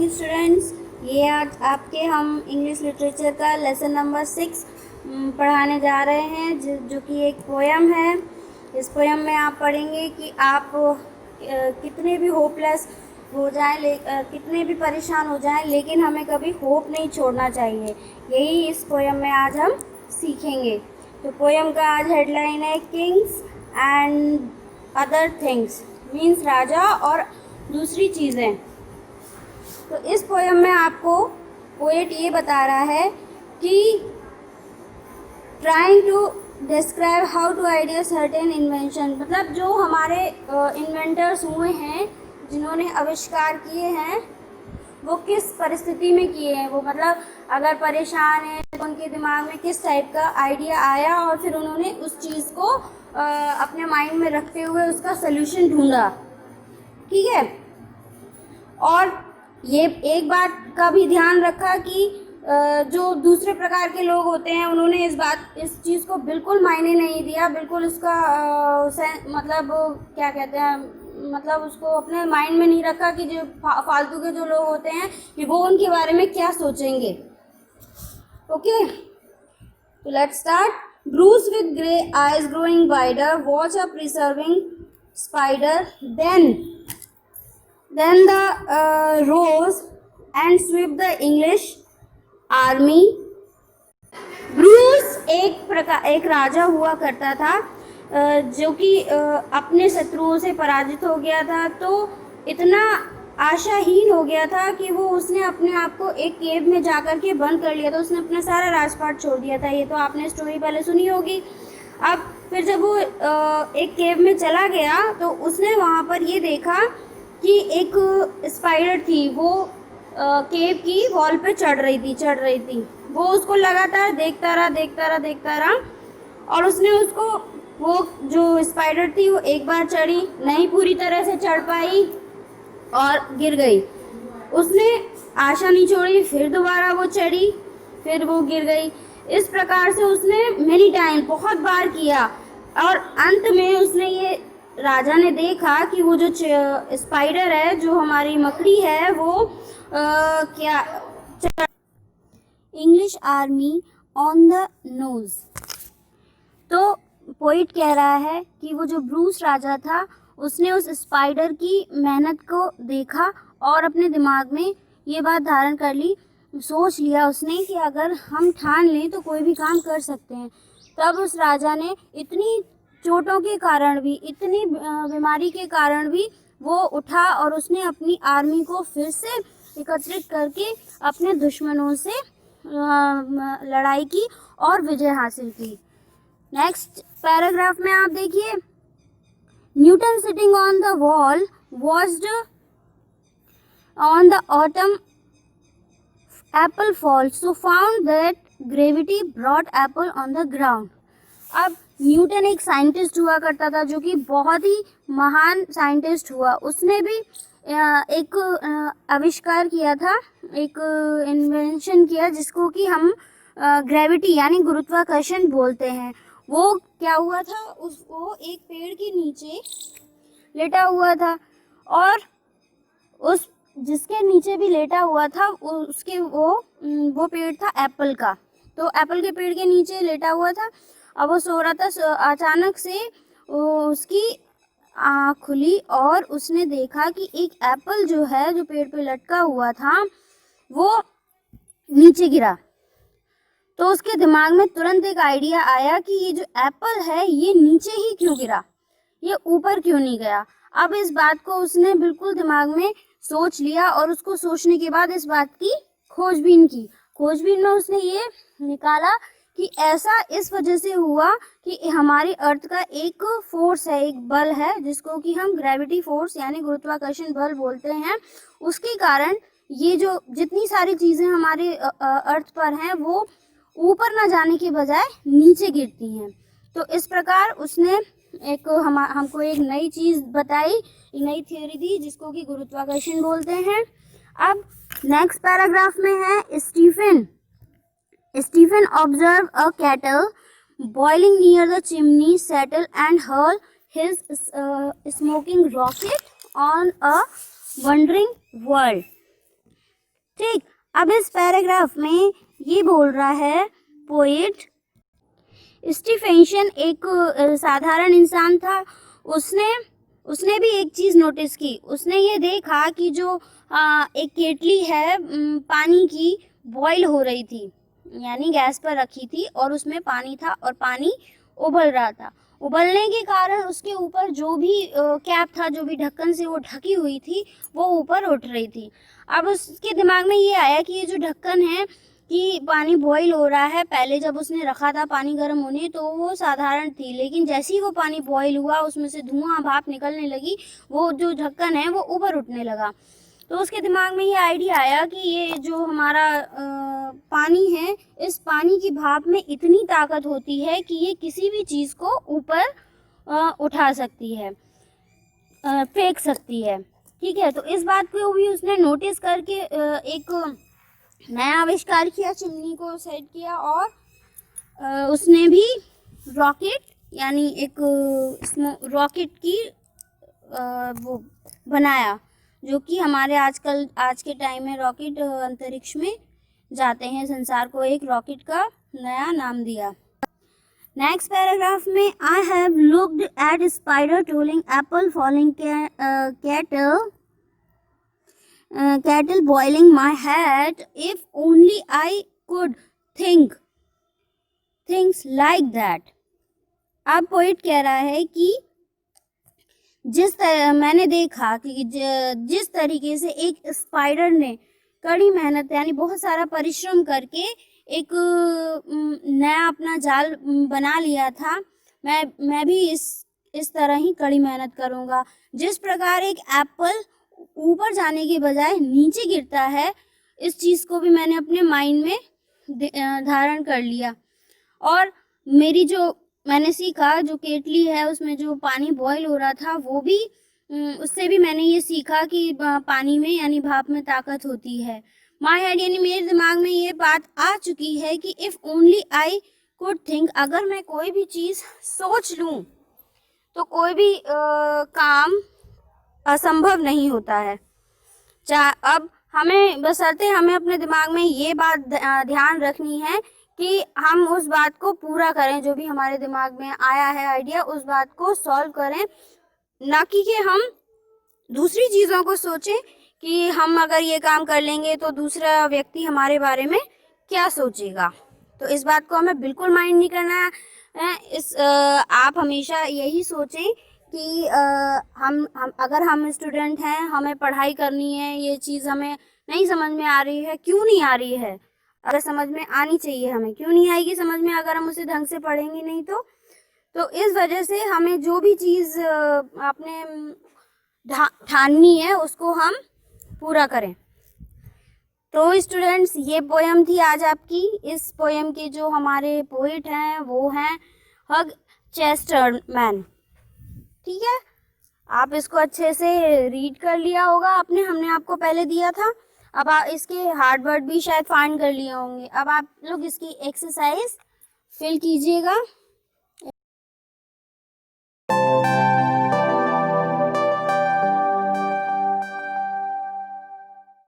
Morning students. ये आज आपके हम इंग्लिश लिटरेचर का लेसन नंबर 6 पढ़ाने जा रहे हैं, जो कि एक पोयम है। इस पोयम में आप पढ़ेंगे कि आप कितने भी होपलेस हो जाएं, कितने भी परेशान हो जाएं, लेकिन हमें कभी होप नहीं छोड़ना चाहिए। यही इस पोयम में आज हम सीखेंगे। तो पोयम का आज हेडलाइन है kings and other things, means राजा और दूसरी चीज़ें। तो इस पोयम में आपको पोएट ये बता रहा है कि trying to describe how to idea certain invention, मतलब जो हमारे इन्वेंटर्स हुए हैं, जिन्होंने आविष्कार किए हैं, वो किस परिस्थिति में किए हैं। वो मतलब अगर परेशान है तो उनके दिमाग में किस टाइप का आइडिया आया और फिर उन्होंने उस चीज़ को अपने माइंड में रखते हुए उसका सल्यूशन ढूंढा। ठीक है। और ये एक बात का भी ध्यान रखा कि जो दूसरे प्रकार के लोग होते हैं, उन्होंने इस चीज़ को बिल्कुल मायने नहीं दिया, बिल्कुल उसका मतलब क्या कहते हैं, मतलब उसको अपने माइंड में नहीं रखा कि जो फालतू के जो लोग होते हैं कि वो उनके बारे में क्या सोचेंगे। ओके, तो let's start. Bruce with grey eyes growing wider, watch a preserving spider. Then the rose and sweep the English army. Bruce एक राजा हुआ करता था जो कि अपने शत्रुओं से पराजित हो गया था। तो इतना आशाहीन हो गया था कि उसने अपने आप को एक केव में जाकर के बंद कर लिया था। उसने अपना सारा राजपाट छोड़ दिया था। ये तो आपने स्टोरी पहले सुनी होगी। अब फिर जब वो एक केव में चला गया तो उसने वहाँ पर ये देखा कि एक स्पाइडर थी, वो केव की वॉल पे चढ़ रही थी। वो उसको लगातार देखता रहा और उसने उसको, वो जो स्पाइडर थी वो एक बार चढ़ी, नहीं पूरी तरह से चढ़ पाई और गिर गई। उसने आशा नहीं छोड़ी, फिर दोबारा वो चढ़ी, फिर वो गिर गई। इस प्रकार से उसने मेनी टाइम, बहुत बार किया और अंत में उसने ये राजा ने देखा कि वो जो स्पाइडर है, जो हमारी मकड़ी है, वो क्या English army on the nose. तो पोइट कह रहा है कि वो जो ब्रूस राजा था, उसने उस स्पाइडर की मेहनत को देखा और अपने दिमाग में ये बात धारण कर ली, सोच लिया उसने कि अगर हम ठान लें तो कोई भी काम कर सकते हैं। तब उस राजा ने इतनी चोटों के कारण भी, इतनी बीमारी के कारण भी वो उठा और उसने अपनी आर्मी को फिर से एकत्रित करके अपने दुश्मनों से लड़ाई की और विजय हासिल की। नेक्स्ट पैराग्राफ में आप देखिए, Newton sitting on the wall watched on the autumn apple fall, so found that gravity brought apple on the ground. अब न्यूटन एक साइंटिस्ट हुआ करता था, जो कि बहुत ही महान साइंटिस्ट हुआ। उसने भी एक आविष्कार किया था, एक इन्वेंशन किया, जिसको कि हम ग्रेविटी यानी गुरुत्वाकर्षण बोलते हैं। वो क्या हुआ था, वो एक पेड़ के नीचे लेटा हुआ था और उस जिसके नीचे भी लेटा हुआ था उसके वो पेड़ था एप्पल का। तो एप्पल के पेड़ के नीचे लेटा हुआ था। अब वो सो रहा था। अचानक से उसकी आँख खुली और उसने देखा कि एक एप्पल जो है, जो पेड़ पे लटका हुआ था, वो नीचे गिरा। तो उसके दिमाग में तुरंत एक आइडिया आया कि ये जो एप्पल है, ये नीचे ही क्यों गिरा, ये ऊपर क्यों नहीं गया। अब इस बात को उसने बिल्कुल दिमाग में सोच लिया और उसको सोचने के बाद इस बात की खोजबीन की। खोजबीन में उसने ये निकाला कि ऐसा इस वजह से हुआ कि हमारी अर्थ का एक फोर्स है, एक बल है, जिसको कि हम ग्रेविटी फोर्स यानी गुरुत्वाकर्षण बल बोलते हैं। उसके कारण ये जो जितनी सारी चीज़ें हमारे अर्थ पर हैं, वो ऊपर ना जाने के बजाय नीचे गिरती हैं। तो इस प्रकार उसने हमको एक नई चीज़ बताई, एक नई थ्योरी दी, जिसको कि गुरुत्वाकर्षण बोलते हैं। अब नेक्स्ट पैराग्राफ में है, Stephen observe a kettle boiling near the chimney settle and hurl his smoking rocket on a wondering world. ठीक, अब इस पैराग्राफ में ये बोल रहा है पोएट, स्टीफेंसन एक साधारण इंसान था। उसने भी एक चीज़ नोटिस की। उसने ये देखा कि जो एक केटली है पानी की, बॉईल हो रही थी, यानी गैस पर रखी थी और उसमें पानी था और पानी उबल रहा था। उबलने के कारण उसके ऊपर जो भी कैप था, जो भी ढक्कन से वो ढकी हुई थी, वो ऊपर उठ रही थी। अब उसके दिमाग में ये आया कि ये जो ढक्कन है कि पानी बॉईल हो रहा है, पहले जब उसने रखा था पानी गर्म होने तो वो साधारण थी, लेकिन जैसे ही वो पानी बॉईल हुआ उसमें से धुआं भाप निकलने लगी, वो जो ढक्कन है वो ऊपर उठने लगा। तो उसके दिमाग में ये आइडिया आया कि ये जो हमारा पानी है, इस पानी की भाप में इतनी ताकत होती है कि ये किसी भी चीज़ को ऊपर उठा सकती है, फेंक सकती है। ठीक है, तो इस बात को भी उसने नोटिस करके एक नया आविष्कार किया, चिमनी को सेट किया और उसने भी रॉकेट, यानी एक रॉकेट की वो बनाया, जो कि हमारे आज के टाइम में रॉकेट अंतरिक्ष में जाते हैं। संसार को एक रॉकेट का नया नाम दिया। नेक्स्ट पैराग्राफ में, I have looked at spider tooling Apple falling kettle boiling my head, if only I could think things like that। अब पोइट कह रहा है कि मैंने देखा कि जिस तरीके से एक स्पाइडर ने कड़ी मेहनत यानी बहुत सारा परिश्रम करके एक नया अपना जाल बना लिया था, मैं भी इस तरह ही कड़ी मेहनत करूँगा। जिस प्रकार एक एप्पल ऊपर जाने के बजाय नीचे गिरता है, इस चीज़ को भी मैंने अपने माइंड में धारण कर लिया। और मेरी जो मैंने सीखा, जो केटली है उसमें जो पानी बॉईल हो रहा था, वो भी उससे भी मैंने ये सीखा कि पानी में यानी भाप में ताकत होती है। माई हेड यानी मेरे दिमाग में ये बात आ चुकी है कि if only I could think, अगर मैं कोई भी चीज़ सोच लूँ तो कोई भी काम असंभव नहीं होता है। अब हमें बशर्ते हमें अपने दिमाग में ये बात ध्यान रखनी है कि हम उस बात को पूरा करें, जो भी हमारे दिमाग में आया है आइडिया, उस बात को सॉल्व करें, ना कि हम दूसरी चीज़ों को सोचें कि हम अगर ये काम कर लेंगे तो दूसरा व्यक्ति हमारे बारे में क्या सोचेगा। तो इस बात को हमें बिल्कुल माइंड नहीं करना है। आप हमेशा यही सोचें कि हम अगर हम स्टूडेंट हैं, हमें पढ़ाई करनी है, ये चीज़ हमें नहीं समझ में आ रही है, क्यों नहीं आ रही है, अगर समझ में आनी चाहिए, हमें क्यों नहीं आएगी समझ में अगर हम उसे ढंग से पढ़ेंगे नहीं तो इस वजह से हमें जो भी चीज़ अपने ठाननी है उसको हम पूरा करें। तो स्टूडेंट्स, ये पोएम थी आज आपकी। इस पोएम के जो हमारे पोइट हैं वो हैं हग चेस्टरमैन। ठीक है, आप इसको अच्छे से रीड कर लिया होगा आपने, हमने आपको पहले दिया था। अब इसके हार्ड वर्ड भी शायद फाइंड कर लिए होंगे। अब आप लोग इसकी एक्सरसाइज फिल कीजिएगा।